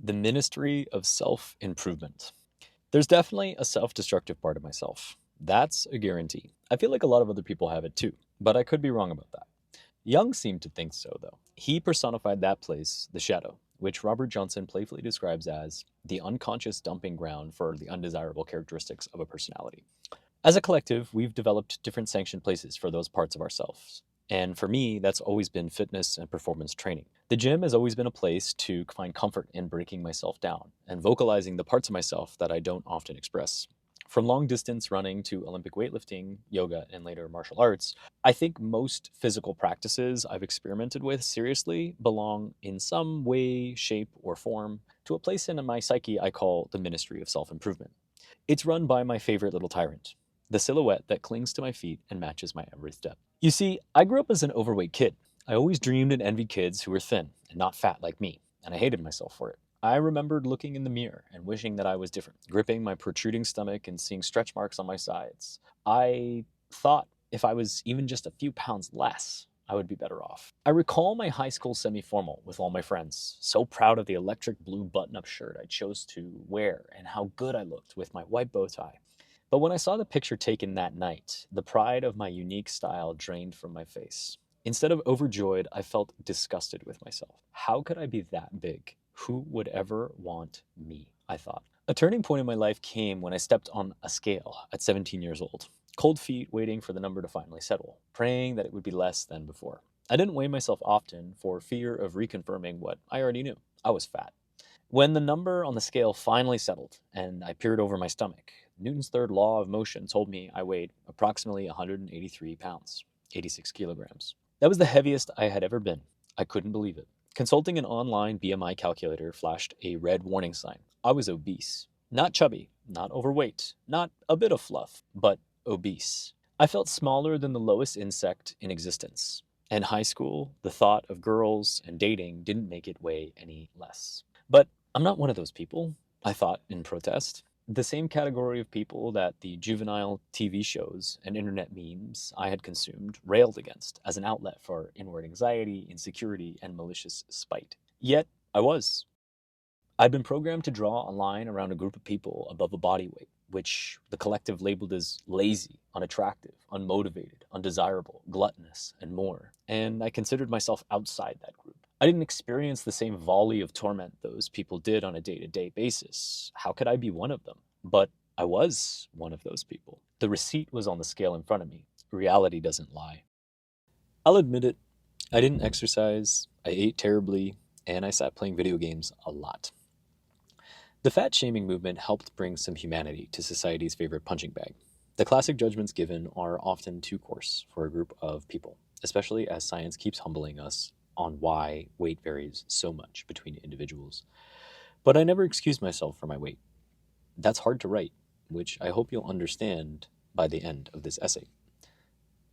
The ministry of self-improvement. There's definitely a self-destructive part of myself. That's a guarantee. I feel like a lot of other people have it too, but I could be wrong about that. Jung seemed to think so, though. He personified that place, the shadow, which Robert Johnson playfully describes as the unconscious dumping ground for the undesirable characteristics of a personality. As a collective, we've developed different sanctioned places for those parts of ourselves. And for me, that's always been fitness and performance training. The gym has always been a place to find comfort in breaking myself down and vocalizing the parts of myself that I don't often express. From long distance running to Olympic weightlifting, yoga, and later martial arts, I think most physical practices I've experimented with seriously belong in some way, shape, or form to a place in my psyche I call the ministry of self improvement. It's run by my favorite little tyrant, the silhouette that clings to my feet and matches my every step. You see, I grew up as an overweight kid. I always dreamed and envied kids who were thin and not fat like me, and I hated myself for it. I remembered looking in the mirror and wishing that I was different, gripping my protruding stomach and seeing stretch marks on my sides. I thought if I was even just a few pounds less, I would be better off. I recall my high school semi-formal with all my friends, so proud of the electric blue button-up shirt I chose to wear and how good I looked with my white bow tie. But when I saw the picture taken that night, the pride of my unique style drained from my face. Instead of overjoyed, I felt disgusted with myself. How could I be that big? Who would ever want me? I thought. A turning point in my life came when I stepped on a scale at 17 years old. Cold feet waiting for the number to finally settle, praying that it would be less than before. I didn't weigh myself often for fear of reconfirming what I already knew. I was fat. When the number on the scale finally settled and I peered over my stomach, Newton's third law of motion told me I weighed approximately 183 pounds, 86 kilograms. That was the heaviest I had ever been. I couldn't believe it. Consulting an online BMI calculator flashed a red warning sign. I was obese. Not chubby, not overweight, not a bit of fluff, but obese. I felt smaller than the lowest insect in existence. In high school, the thought of girls and dating didn't make it weigh any less. But I'm not one of those people, I thought in protest. The same category of people that the juvenile TV shows and internet memes I had consumed railed against as an outlet for inward anxiety, insecurity, and malicious spite. Yet, I was. I'd been programmed to draw a line around a group of people above a body weight, which the collective labeled as lazy, unattractive, unmotivated, undesirable, gluttonous, and more. And I considered myself outside that group. I didn't experience the same volley of torment those people did on a day-to-day basis. How could I be one of them? But I was one of those people. The receipt was on the scale in front of me. Reality doesn't lie. I'll admit it, I didn't exercise, I ate terribly, and I sat playing video games a lot. The fat shaming movement helped bring some humanity to society's favorite punching bag. The classic judgments given are often too coarse for a group of people, especially as science keeps humbling us on why weight varies so much between individuals. But I never excused myself for my weight. That's hard to write, which I hope you'll understand by the end of this essay.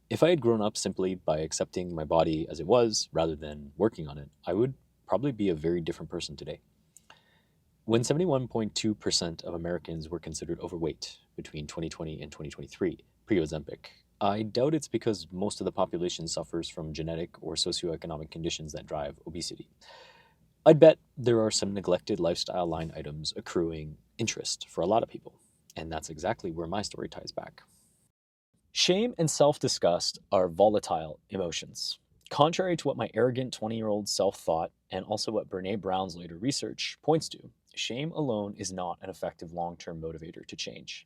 If I had grown up simply by accepting my body as it was rather than working on it, I would probably be a very different person today. When 71.2% of Americans were considered overweight between 2020 and 2023, pre-Ozempic, I doubt it's because most of the population suffers from genetic or socioeconomic conditions that drive obesity. I'd bet there are some neglected lifestyle line items accruing interest for a lot of people, and that's exactly where my story ties back. Shame and self-disgust are volatile emotions. Contrary to what my arrogant 20-year-old self thought, and also what Brene Brown's later research points to, shame alone is not an effective long-term motivator to change.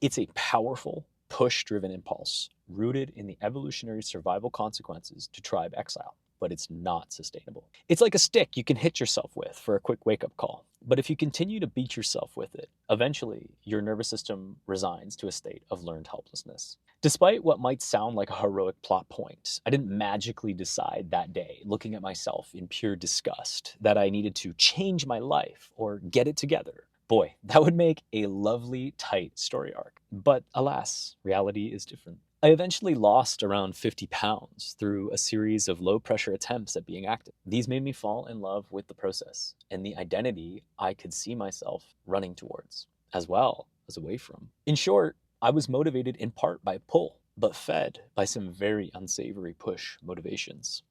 It's a powerful, push-driven impulse rooted in the evolutionary survival consequences to tribe exile, but it's not sustainable. It's like a stick you can hit yourself with for a quick wake-up call, but if you continue to beat yourself with it, eventually your nervous system resigns to a state of learned helplessness. Despite what might sound like a heroic plot point, I didn't magically decide that day, looking at myself in pure disgust, that I needed to change my life or get it together. Boy, that would make a lovely, tight story arc. But alas, reality is different. I eventually lost around 50 pounds through a series of low-pressure attempts at being active. These made me fall in love with the process and the identity I could see myself running towards, as well as away from. In short, I was motivated in part by pull, but fed by some very unsavory push motivations.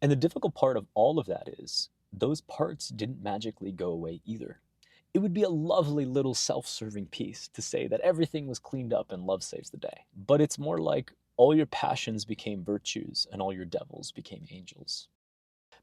And the difficult part of all of that is, those parts didn't magically go away either. It would be a lovely little self-serving piece to say that everything was cleaned up and love saves the day. But it's more like all your passions became virtues and all your devils became angels.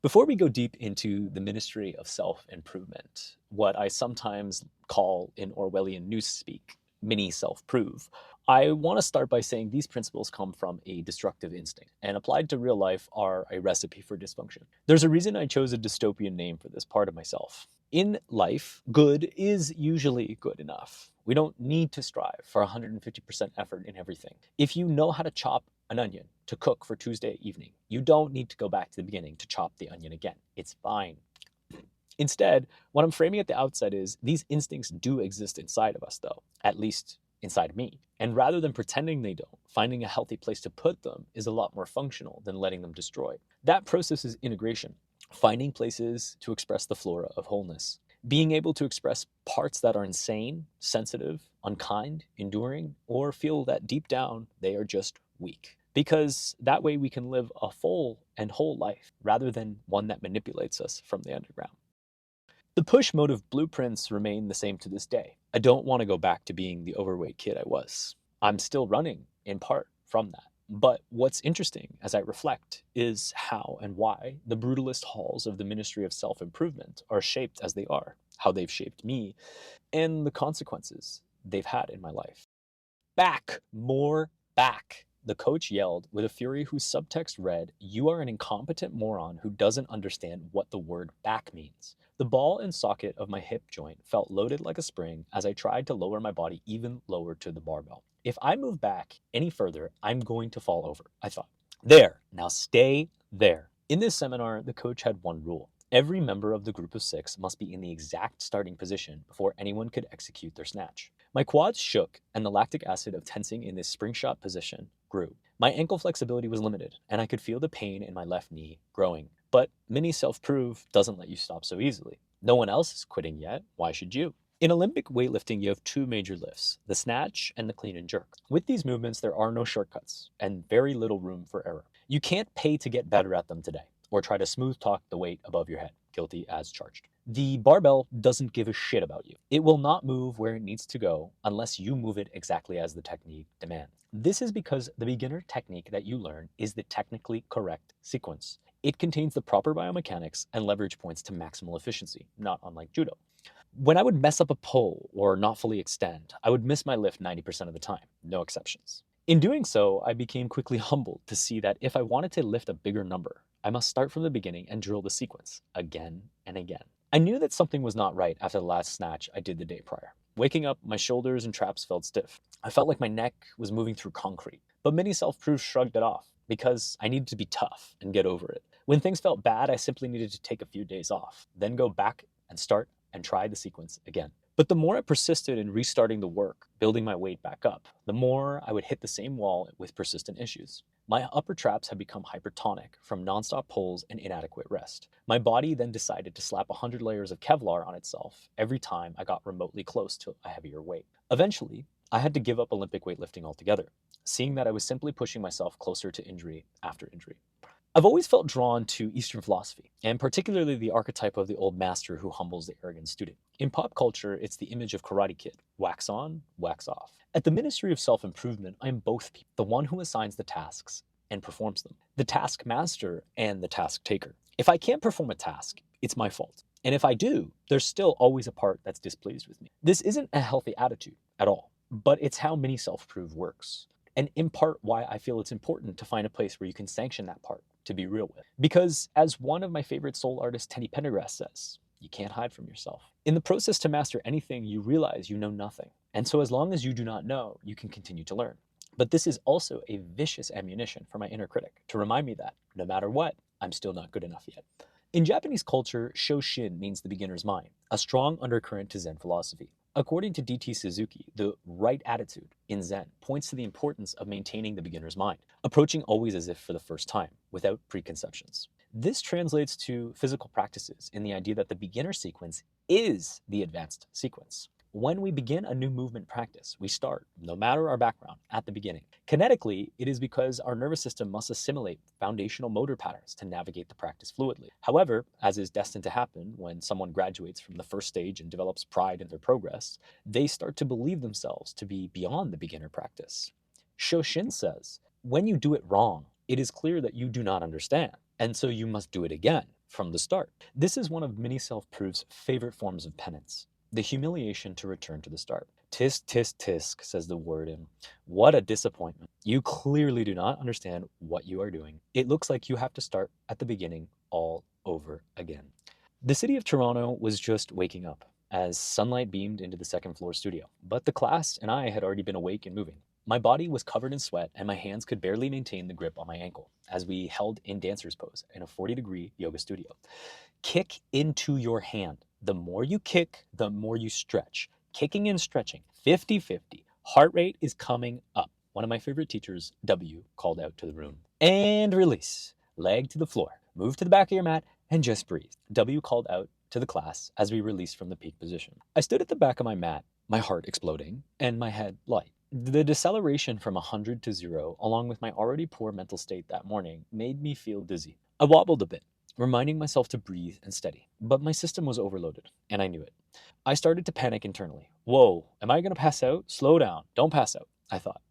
Before we go deep into the ministry of self-improvement, what I sometimes call in Orwellian newspeak, mini self-prove, I want to start by saying these principles come from a destructive instinct and applied to real life are a recipe for dysfunction. There's a reason I chose a dystopian name for this part of myself. In life, good is usually good enough. We don't need to strive for 150% effort in everything. If you know how to chop an onion to cook for Tuesday evening, you don't need to go back to the beginning to chop the onion again. It's fine. Instead, what I'm framing at the outset is these instincts do exist inside of us, though, at least inside me. And rather than pretending they don't, finding a healthy place to put them is a lot more functional than letting them destroy. That process is integration, finding places to express the flora of wholeness, being able to express parts that are insane, sensitive, unkind, enduring, or feel that deep down they are just weak. Because that way we can live a full and whole life rather than one that manipulates us from the underground. The push motive blueprints remain the same to this day. I don't want to go back to being the overweight kid I was. I'm still running, in part, from that. But what's interesting as I reflect is how and why the brutalist halls of the Ministry of Self-Improvement are shaped as they are, how they've shaped me, and the consequences they've had in my life. Back, more back, the coach yelled with a fury whose subtext read, "You are an incompetent moron who doesn't understand what the word back means." The ball and socket of my hip joint felt loaded like a spring as I tried to lower my body even lower to the barbell. If I move back any further, I'm going to fall over, I thought. There, now stay there. In this seminar, the coach had one rule. Every member of the group of 6 must be in the exact starting position before anyone could execute their snatch. My quads shook, and the lactic acid of tensing in this spring shot position grew. My ankle flexibility was limited, and I could feel the pain in my left knee growing. But mini self-prove doesn't let you stop so easily. No one else is quitting yet. Why should you? In Olympic weightlifting, you have 2 major lifts, the snatch and the clean and jerk. With these movements, there are no shortcuts and very little room for error. You can't pay to get better at them today or try to smooth talk the weight above your head, guilty as charged. The barbell doesn't give a shit about you. It will not move where it needs to go unless you move it exactly as the technique demands. This is because the beginner technique that you learn is the technically correct sequence. It contains the proper biomechanics and leverage points to maximal efficiency, not unlike judo. When I would mess up a pull or not fully extend, I would miss my lift 90% of the time, no exceptions. In doing so, I became quickly humbled to see that if I wanted to lift a bigger number, I must start from the beginning and drill the sequence again and again. I knew that something was not right after the last snatch I did the day prior. Waking up, my shoulders and traps felt stiff. I felt like my neck was moving through concrete. But mini self-proof shrugged it off because I needed to be tough and get over it. When things felt bad, I simply needed to take a few days off, then go back and start and try the sequence again. But the more I persisted in restarting the work, building my weight back up, the more I would hit the same wall with persistent issues. My upper traps had become hypertonic from nonstop pulls and inadequate rest. My body then decided to slap 100 layers of Kevlar on itself every time I got remotely close to a heavier weight. Eventually, I had to give up Olympic weightlifting altogether, seeing that I was simply pushing myself closer to injury after injury. I've always felt drawn to Eastern philosophy, and particularly the archetype of the old master who humbles the arrogant student. In pop culture, it's the image of Karate Kid, wax on, wax off. At the Ministry of Self-Improvement, I'm both people, the one who assigns the tasks and performs them, the task master and the task taker. If I can't perform a task, it's my fault. And if I do, there's still always a part that's displeased with me. This isn't a healthy attitude at all, but it's how mini self-prove works. And in part why I feel it's important to find a place where you can sanction that part to be real with. Because as one of my favorite soul artists, Teddy Pendergrass, says, you can't hide from yourself. In the process to master anything, you realize you know nothing. And so as long as you do not know, you can continue to learn. But this is also a vicious ammunition for my inner critic to remind me that no matter what, I'm still not good enough yet. In Japanese culture, Shoshin means the beginner's mind, a strong undercurrent to Zen philosophy. According to D.T. Suzuki, the right attitude in Zen points to the importance of maintaining the beginner's mind, approaching always as if for the first time, without preconceptions. This translates to physical practices in the idea that the beginner sequence is the advanced sequence. When we begin a new movement practice, we start, no matter our background, at the beginning. Kinetically, it is because our nervous system must assimilate foundational motor patterns to navigate the practice fluidly. However, as is destined to happen when someone graduates from the first stage and develops pride in their progress, they start to believe themselves to be beyond the beginner practice. Shoshin says, when you do it wrong, it is clear that you do not understand, and so you must do it again from the start. This is one of many self-proof's favorite forms of penance, the humiliation to return to the start. Tisk, tisk, tisk, says the warden. What a disappointment. You clearly do not understand what you are doing. It looks like you have to start at the beginning all over again. The city of Toronto was just waking up as sunlight beamed into the second floor studio, but the class and I had already been awake and moving. My body was covered in sweat and my hands could barely maintain the grip on my ankle as we held in dancer's pose in a 40-degree yoga studio. Kick into your hand. The more you kick, the more you stretch. Kicking and stretching, 50-50. Heart rate is coming up. One of my favorite teachers, W, called out to the room. And release. Leg to the floor. Move to the back of your mat and just breathe. W called out to the class as we released from the peak position. I stood at the back of my mat, my heart exploding and my head light. The deceleration from 100 to 0, along with my already poor mental state that morning, made me feel dizzy. I wobbled a bit, reminding myself to breathe and steady, but my system was overloaded, and I knew it. I started to panic internally. Whoa, am I going to pass out? Slow down, don't pass out, I thought.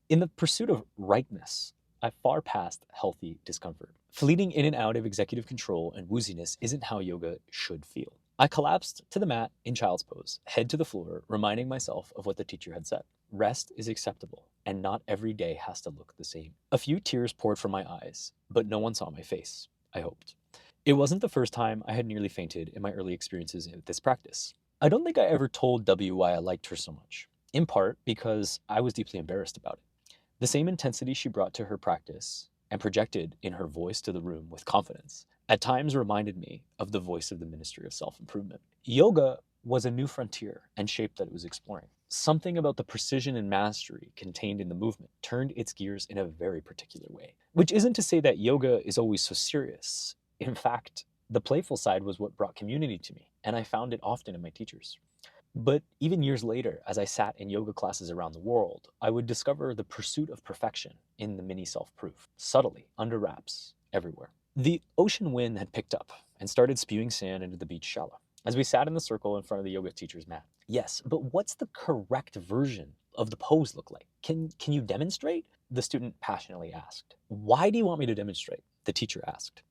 In the pursuit of rightness, I far passed healthy discomfort. Fleeting in and out of executive control and wooziness isn't how yoga should feel. I collapsed to the mat in child's pose, head to the floor, reminding myself of what the teacher had said. Rest is acceptable, and not every day has to look the same. A few tears poured from my eyes, but no one saw my face, I hoped. It wasn't the first time I had nearly fainted in my early experiences with this practice. I don't think I ever told W why I liked her so much, in part because I was deeply embarrassed about it. The same intensity she brought to her practice and projected in her voice to the room with confidence at times reminded me of the voice of the Ministry of Self-Improvement. Yoga was a new frontier and shape that it was exploring. Something about the precision and mastery contained in the movement turned its gears in a very particular way. Which isn't to say that yoga is always so serious. In fact, the playful side was what brought community to me, and I found it often in my teachers. But even years later, as I sat in yoga classes around the world, I would discover the pursuit of perfection in the mini self-proof, subtly, under wraps, everywhere. The ocean wind had picked up and started spewing sand into the beach shallow as we sat in the circle in front of the yoga teacher's mat. Yes, but what's the correct version of the pose look like? Can you demonstrate? The student passionately asked. Why do you want me to demonstrate? The teacher asked.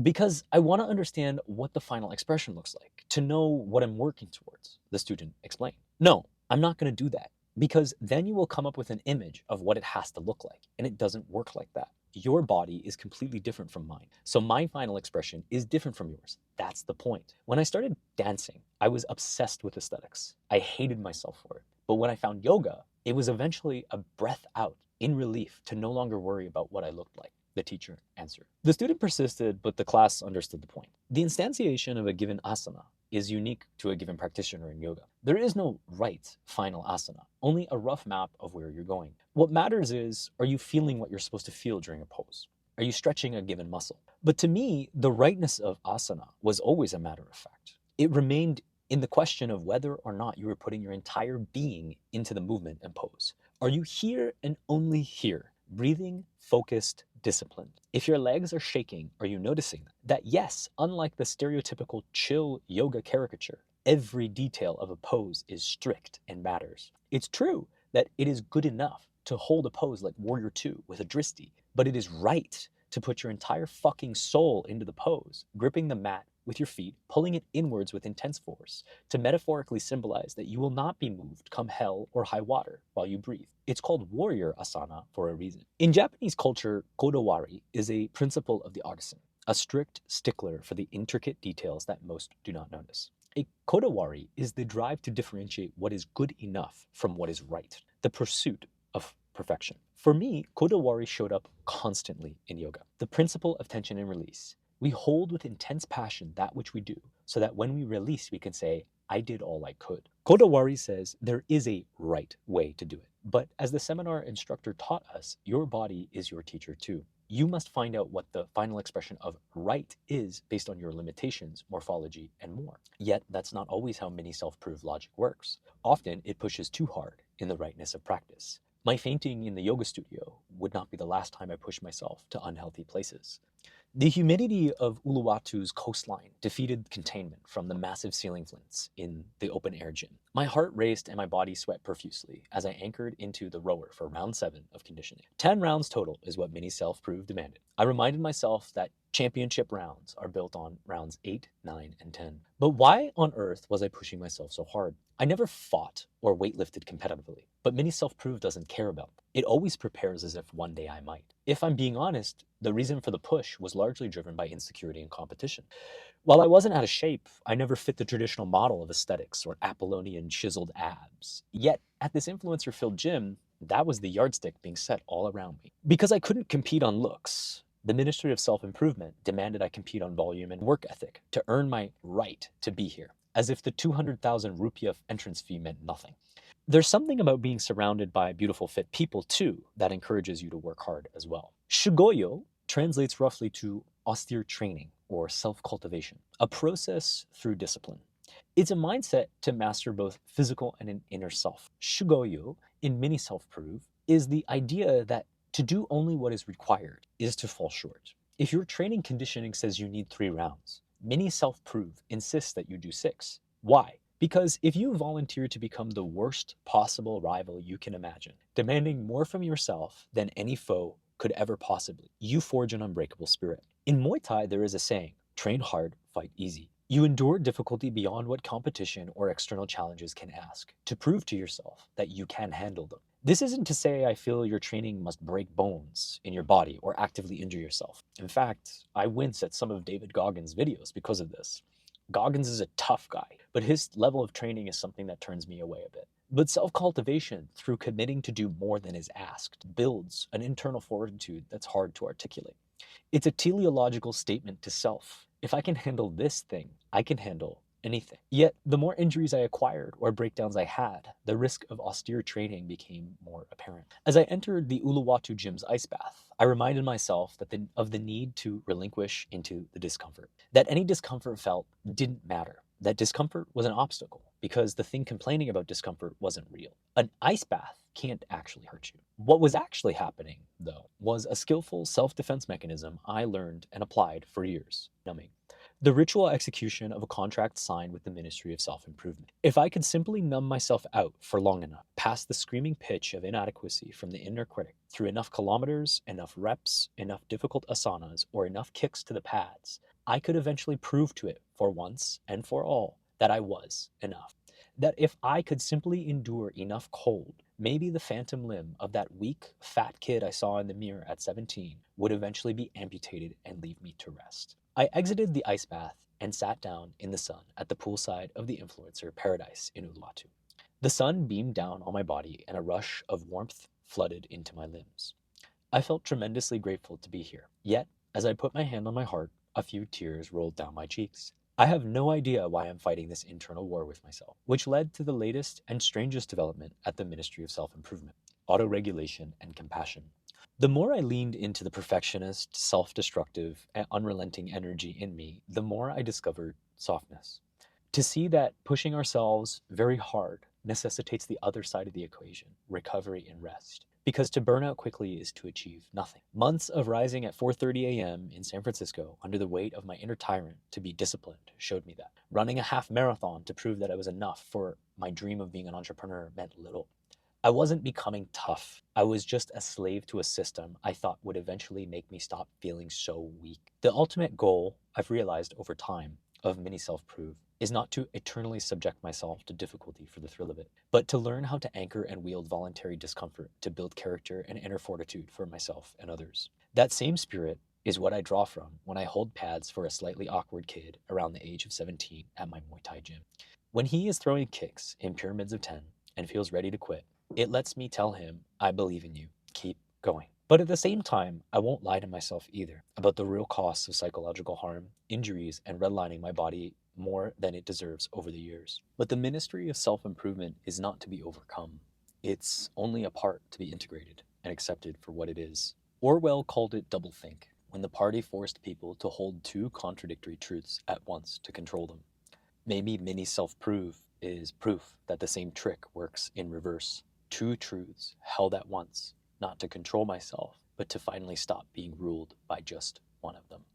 Because I want to understand what the final expression looks like, to know what I'm working towards, the student explained. No, I'm not going to do that, because then you will come up with an image of what it has to look like, and it doesn't work like that. Your body is completely different from mine, so my final expression is different from yours. That's the point. When I started dancing, I was obsessed with aesthetics. I hated myself for it. But when I found yoga, it was eventually a breath out in relief to no longer worry about what I looked like. The teacher answered. The student persisted, but the class understood the point. The instantiation of a given asana is unique to a given practitioner in yoga. There is no right final asana, only a rough map of where you're going. What matters is, are you feeling what you're supposed to feel during a pose? Are you stretching a given muscle? But to me, the rightness of asana was always a matter of fact. It remained in the question of whether or not you were putting your entire being into the movement and pose. Are you here and only here? Breathing, focused, disciplined. If your legs are shaking, are you noticing that yes, unlike the stereotypical chill yoga caricature, every detail of a pose is strict and matters. It's true that it is good enough to hold a pose like Warrior 2 with a dristi, but it is right to put your entire fucking soul into the pose, gripping the mat with your feet, pulling it inwards with intense force, to metaphorically symbolize that you will not be moved come hell or high water while you breathe. It's called warrior asana for a reason. In Japanese culture, Kodawari is a principle of the Artisan, a strict stickler for the intricate details that most do not notice. A Kodawari is the drive to differentiate what is good enough from what is right, the pursuit of perfection. For me, Kodawari showed up constantly in yoga. The principle of tension and release. We hold with intense passion that which we do, so that when we release, we can say, I did all I could. Kodawari says there is a right way to do it. But as the seminar instructor taught us, your body is your teacher too. You must find out what the final expression of right is based on your limitations, morphology, and more. Yet, that's not always how many self-proof logic works. Often, it pushes too hard in the rightness of practice. My fainting in the yoga studio would not be the last time I pushed myself to unhealthy places. The humidity of Uluwatu's coastline defeated containment from the massive ceiling flints in the open air gym. My heart raced and my body sweat profusely as I anchored into the rower for round 7 of conditioning. 10 rounds total is what Mini Self-Prove demanded. I reminded myself that championship rounds are built on rounds 8, 9, and 10. But why on earth was I pushing myself so hard? I never fought or weightlifted competitively, but Mini Self-Prove doesn't care about that. It always prepares as if one day I might. If I'm being honest, the reason for the push was largely driven by insecurity and competition. While I wasn't out of shape, I never fit the traditional model of aesthetics or Apollonian chiseled abs. Yet, at this influencer-filled gym, that was the yardstick being set all around me. Because I couldn't compete on looks, the Ministry of Self-Improvement demanded I compete on volume and work ethic to earn my right to be here, as if the 200,000 rupiah entrance fee meant nothing. There's something about being surrounded by beautiful, fit people, too, that encourages you to work hard as well. Shugyo translates roughly to austere training or self-cultivation, a process through discipline. It's a mindset to master both physical and an inner self. Shugyo, in Mini Self-Prove, is the idea that to do only what is required is to fall short. If your training conditioning says you need 3 rounds, Mini Self-Prove insists that you do 6. Why? Because if you volunteer to become the worst possible rival you can imagine, demanding more from yourself than any foe could ever possibly, you forge an unbreakable spirit. In Muay Thai, there is a saying, train hard, fight easy. You endure difficulty beyond what competition or external challenges can ask to prove to yourself that you can handle them. This isn't to say I feel your training must break bones in your body or actively injure yourself. In fact, I wince at some of David Goggins' videos because of this. Goggins is a tough guy, but his level of training is something that turns me away a bit. But self-cultivation, through committing to do more than is asked, builds an internal fortitude that's hard to articulate. It's a teleological statement to self. If I can handle this thing, I can handle anything. Yet, the more injuries I acquired or breakdowns I had, the risk of austere training became more apparent. As I entered the Uluwatu gym's ice bath, I reminded myself of the need to relinquish into the discomfort. That any discomfort felt didn't matter. That discomfort was an obstacle because the thing complaining about discomfort wasn't real. An ice bath can't actually hurt you. What was actually happening, though, was a skillful self-defense mechanism I learned and applied for years, numbing. The ritual execution of a contract signed with the Ministry of Self-Improvement. If I could simply numb myself out for long enough, past the screaming pitch of inadequacy from the inner critic, through enough kilometers, enough reps, enough difficult asanas, or enough kicks to the pads, I could eventually prove to it for once and for all that I was enough. That if I could simply endure enough cold, maybe the phantom limb of that weak, fat kid I saw in the mirror at 17 would eventually be amputated and leave me to rest. I exited the ice bath and sat down in the sun at the poolside of the influencer paradise in Uluwatu. The sun beamed down on my body and a rush of warmth flooded into my limbs. I felt tremendously grateful to be here. Yet, as I put my hand on my heart, a few tears rolled down my cheeks. I have no idea why I'm fighting this internal war with myself, which led to the latest and strangest development at the Ministry of Self-Improvement, autoregulation and compassion. The more I leaned into the perfectionist, self-destructive, and unrelenting energy in me, the more I discovered softness. To see that pushing ourselves very hard necessitates the other side of the equation, recovery and rest. Because to burn out quickly is to achieve nothing. Months of rising at 4:30 a.m. in San Francisco under the weight of my inner tyrant to be disciplined showed me that. Running a half marathon to prove that I was enough for my dream of being an entrepreneur meant little. I wasn't becoming tough. I was just a slave to a system I thought would eventually make me stop feeling so weak. The ultimate goal, I've realized over time, of Mini Self-Prove is not to eternally subject myself to difficulty for the thrill of it, but to learn how to anchor and wield voluntary discomfort to build character and inner fortitude for myself and others. That same spirit is what I draw from when I hold pads for a slightly awkward kid around the age of 17 at my Muay Thai gym. When he is throwing kicks in pyramids of 10 and feels ready to quit, it lets me tell him, I believe in you, keep going. But at the same time, I won't lie to myself either about the real costs of psychological harm, injuries, and redlining my body more than it deserves over the years. But the ministry of self-improvement is not to be overcome. It's only a part to be integrated and accepted for what it is. Orwell called it doublethink, when the party forced people to hold two contradictory truths at once to control them. Maybe mini self-proof is proof that the same trick works in reverse. Two truths held at once, not to control myself, but to finally stop being ruled by just one of them.